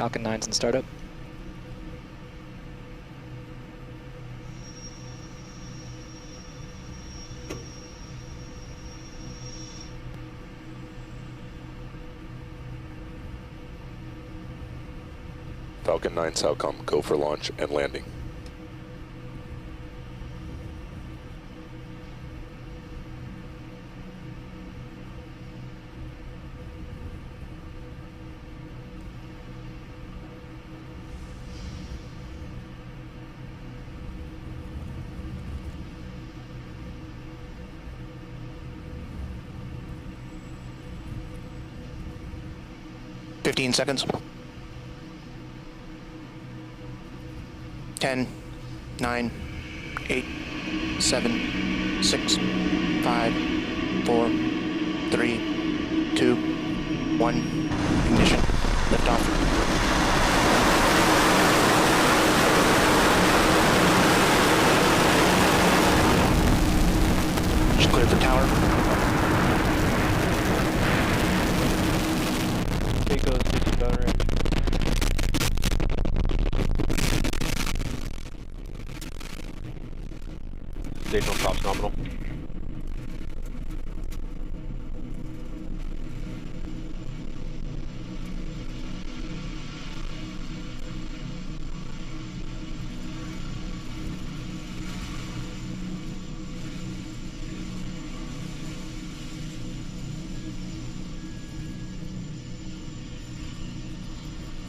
Falcon 9's in startup. Falcon 9 SAOCOM, go for launch and landing. Seconds. 10, 9, 8, 7, 6, 5, 4, 3, 2, 1. Ignition. Liftoff. Just cleared the tower. Take those 50 downrange. Stage 1 props nominal.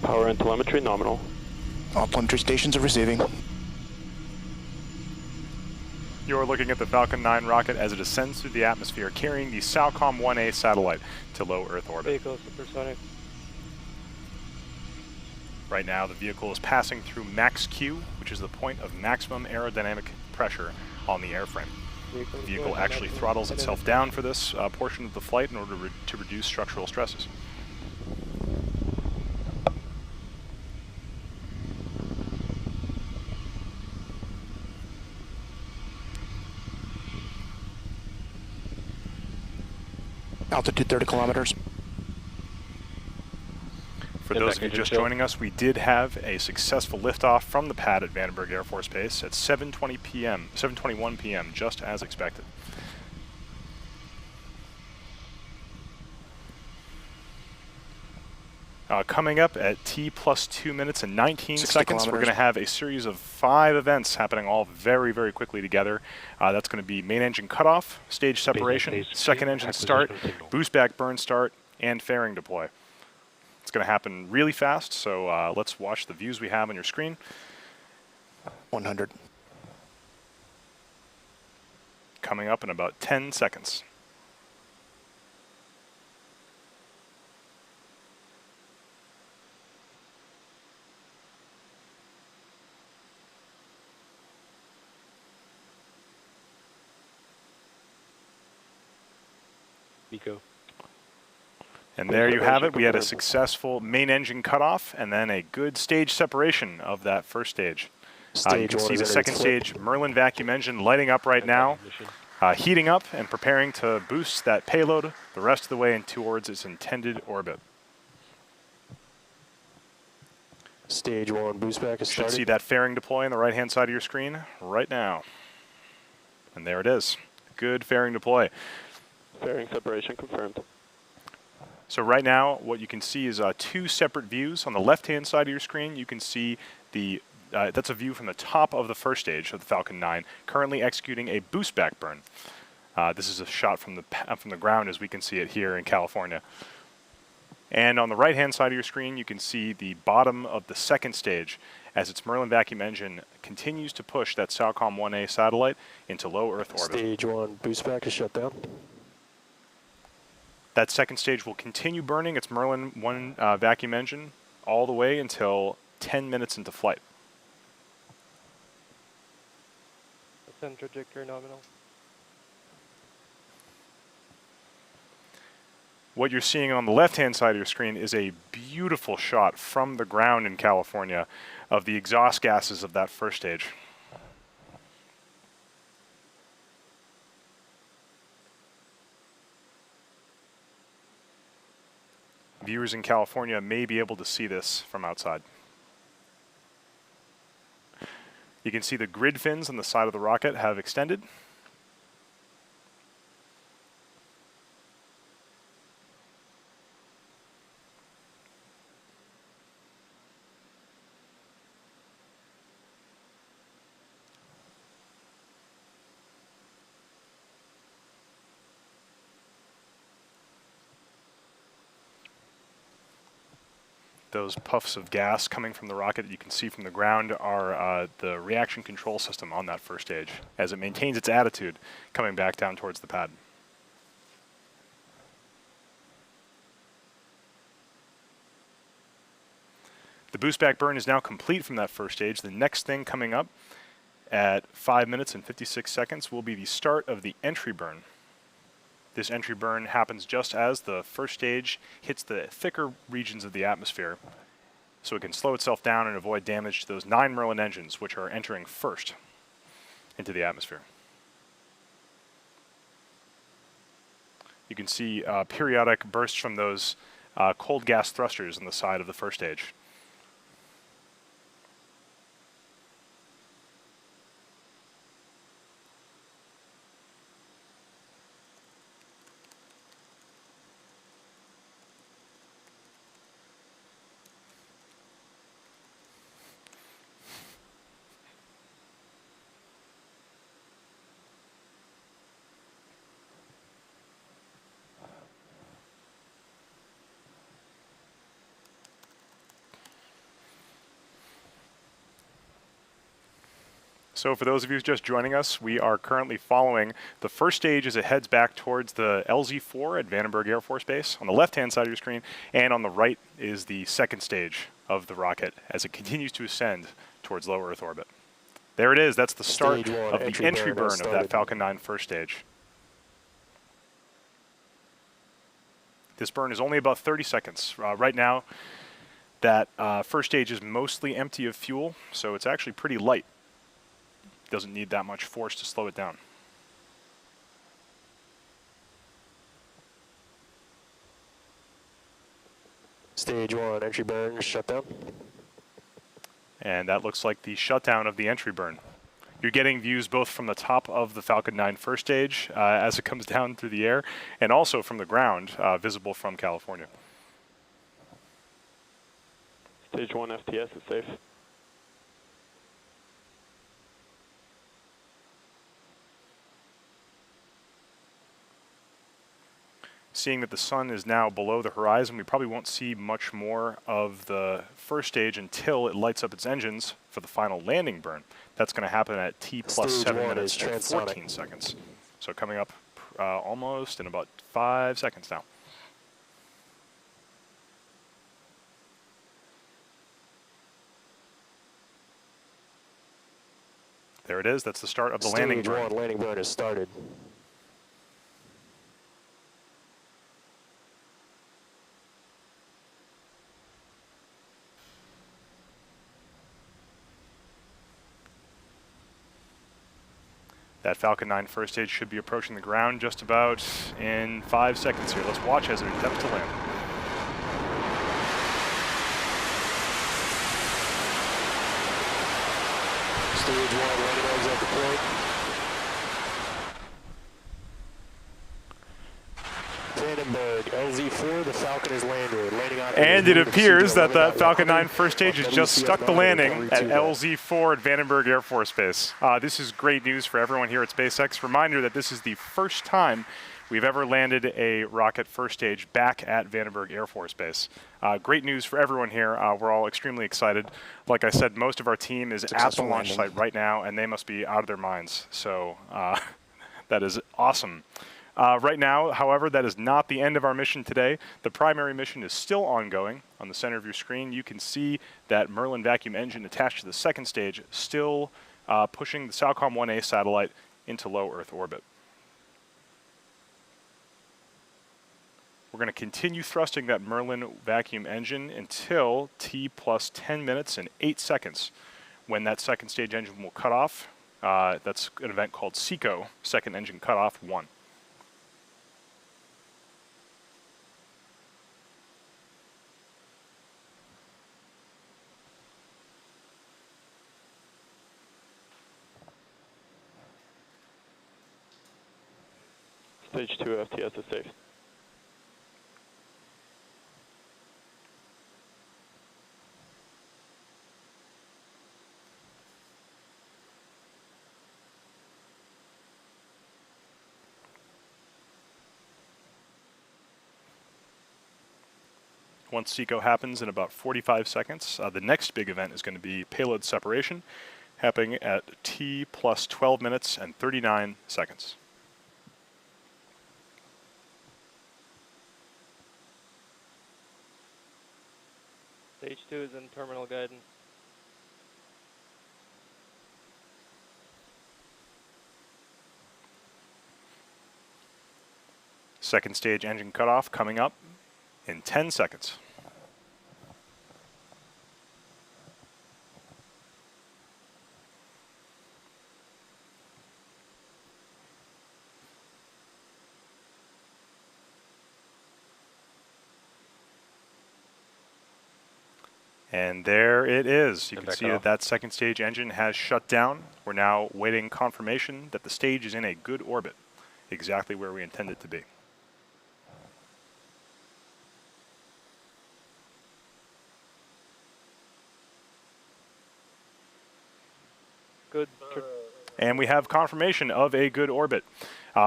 Power and telemetry nominal. All planetary stations are receiving. You're looking at the Falcon 9 rocket as it ascends through the atmosphere, carrying the SAOCOM 1A satellite to low Earth orbit. Vehicle supersonic. Right now, the vehicle is passing through max Q, which is the point of maximum aerodynamic pressure on the airframe. The vehicle actually throttles itself down for this portion of the flight in order to reduce structural stresses. Altitude 30 kilometers. For those of you just joining us, we did have a successful liftoff from the pad at Vandenberg Air Force Base at 7:21 p.m., just as expected. Coming up at T+2 minutes and 19 seconds, we're going to have a series of 5 events happening all very, very quickly together. That's going to be main engine cutoff, stage separation, second engine start, boost back burn start, and fairing deploy. It's going to happen really fast, so let's watch the views we have on your screen. 100. Coming up in about 10 seconds. Nico. And there you have it. We had a successful main engine cutoff and then a good stage separation of that first stage. You can see the second stage Merlin vacuum engine lighting up right now, heating up and preparing to boost that payload the rest of the way towards its intended orbit. Stage 1 boost back is started. Should see that fairing deploy on the right-hand side of your screen right now. And there it is. Good fairing deploy. Fairing separation confirmed. So right now, what you can see is 2 separate views. On the left-hand side of your screen, you can see the that's a view from the top of the first stage of the Falcon 9, currently executing a boost back burn. This is a shot from the ground as we can see it here in California. And on the right-hand side of your screen, you can see the bottom of the second stage as its Merlin vacuum engine continues to push that SAOCOM 1A satellite into low Earth orbit. Stage 1 boost back is shut down. That second stage will continue burning its Merlin 1 vacuum engine all the way until 10 minutes into flight. Ascend trajectory nominal. What you're seeing on the left-hand side of your screen is a beautiful shot from the ground in California of the exhaust gases of that first stage. viewers in California may be able to see this from outside. You can see the grid fins on the side of the rocket have extended. Those puffs of gas coming from the rocket that you can see from the ground are the reaction control system on that first stage as it maintains its attitude coming back down towards the pad. The boost back burn is now complete from that first stage. The next thing coming up at 5 minutes and 56 seconds will be the start of the entry burn. This entry burn happens just as the first stage hits the thicker regions of the atmosphere, so it can slow itself down and avoid damage to those 9 Merlin engines, which are entering first into the atmosphere. You can see periodic bursts from those cold gas thrusters on the side of the first stage. So for those of you just joining us, we are currently following the first stage as it heads back towards the LZ-4 at Vandenberg Air Force Base on the left-hand side of your screen, and on the right is the second stage of the rocket as it continues to ascend towards low Earth orbit. There it is. That's the start of the entry burn of that Falcon 9 first stage. This burn is only about 30 seconds. Right now, that first stage is mostly empty of fuel, so it's actually pretty light. Doesn't need that much force to slow it down. Stage 1, entry burn, shutdown. And that looks like the shutdown of the entry burn. You're getting views both from the top of the Falcon 9 first stage as it comes down through the air, and also from the ground, visible from California. Stage 1 FTS is safe. Seeing that the sun is now below the horizon, we probably won't see much more of the first stage until it lights up its engines for the final landing burn. That's going to happen at T+7 minutes and 14 seconds. So coming up almost in about 5 seconds now. There it is. That's the start of the landing burn. Stage 1 landing burn has started. That Falcon 9 first stage should be approaching the ground just about in 5 seconds here. Let's watch as it attempts to land. Stage 1 landing legs at the point. Vandenberg, LZ-4, the Falcon is landed. And it appears that the Falcon 9 first stage has just stuck the landing at LZ-4 at Vandenberg Air Force Base. This is great news for everyone here at SpaceX. Reminder that this is the first time we've ever landed a rocket first stage back at Vandenberg Air Force Base. Great news for everyone here. We're all extremely excited. Like I said, most of our team is at the launch site right now, and they must be out of their minds. So that is awesome. Right now, however, that is not the end of our mission today. The primary mission is still ongoing. On the center of your screen, you can see that Merlin vacuum engine attached to the second stage, still pushing the SAOCOM 1A satellite into low Earth orbit. We're going to continue thrusting that Merlin vacuum engine until T+10 minutes and 8 seconds, when that second stage engine will cut off. That's an event called SECO, Second Engine Cutoff 1. Stage 2 FTS is safe. Once SECO happens in about 45 seconds, the next big event is going to be payload separation, happening at T plus 12 minutes and 39 seconds. Stage 2 is in terminal guidance. Second stage engine cutoff coming up in 10 seconds. And there it is. You can see that that second stage engine has shut down. We're now waiting confirmation that the stage is in a good orbit, exactly where we intend it to be. Good. And we have confirmation of a good orbit.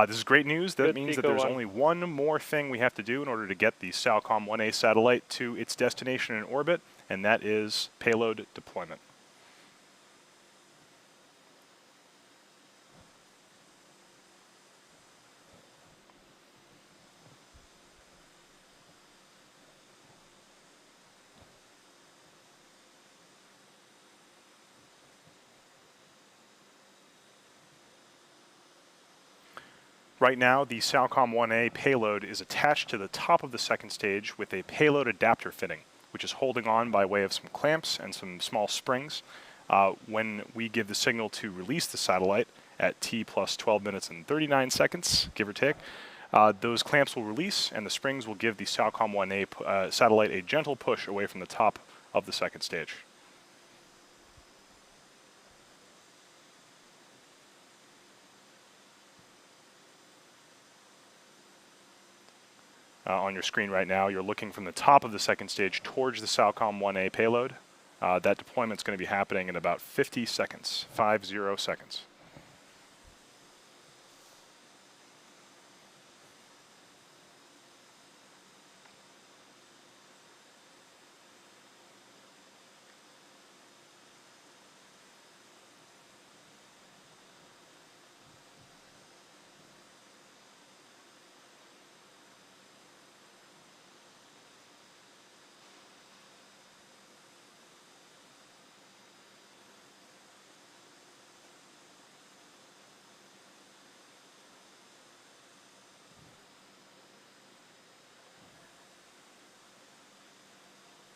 This is great news. That means that there's only one more thing we have to do in order to get the SAOCOM 1A satellite to its destination in orbit, and that is payload deployment. Right now, the SAOCOM 1A payload is attached to the top of the second stage with a payload adapter fitting, which is holding on by way of some clamps and some small springs. When we give the signal to release the satellite at T plus 12 minutes and 39 seconds, give or take, those clamps will release and the springs will give the SAOCOM 1A satellite a gentle push away from the top of the second stage. On your screen right now, you're looking from the top of the second stage towards the SAOCOM 1A payload. That deployment is going to be happening in about 50 seconds, 50 seconds.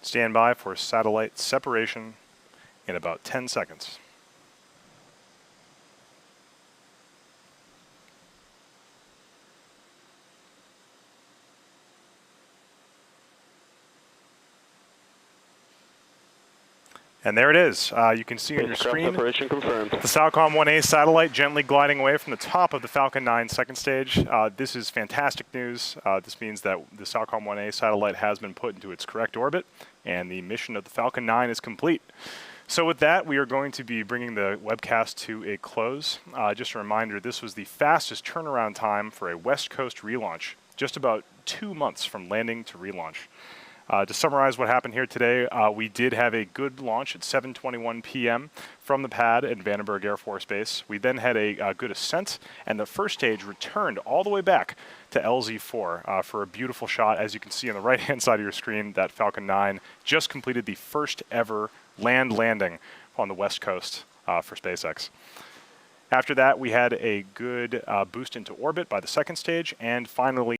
Stand by for satellite separation in about 10 seconds. And there it is. You can see on your screen Separation confirmed. the SAOCOM 1A satellite gently gliding away from the top of the Falcon 9 second stage. This is fantastic news. This means that the SAOCOM 1A satellite has been put into its correct orbit, and the mission of the Falcon 9 is complete. So with that, we are going to be bringing the webcast to a close. Just a reminder, this was the fastest turnaround time for a West Coast relaunch, just about 2 months from landing to relaunch. To summarize what happened here today, we did have a good launch at 7:21 p.m. from the pad at Vandenberg Air Force Base. We then had a good ascent, and the first stage returned all the way back to LZ4 for a beautiful shot. As you can see on the right-hand side of your screen, that Falcon 9 just completed the first ever landing on the West Coast for SpaceX. After that, we had a good boost into orbit by the second stage, and finally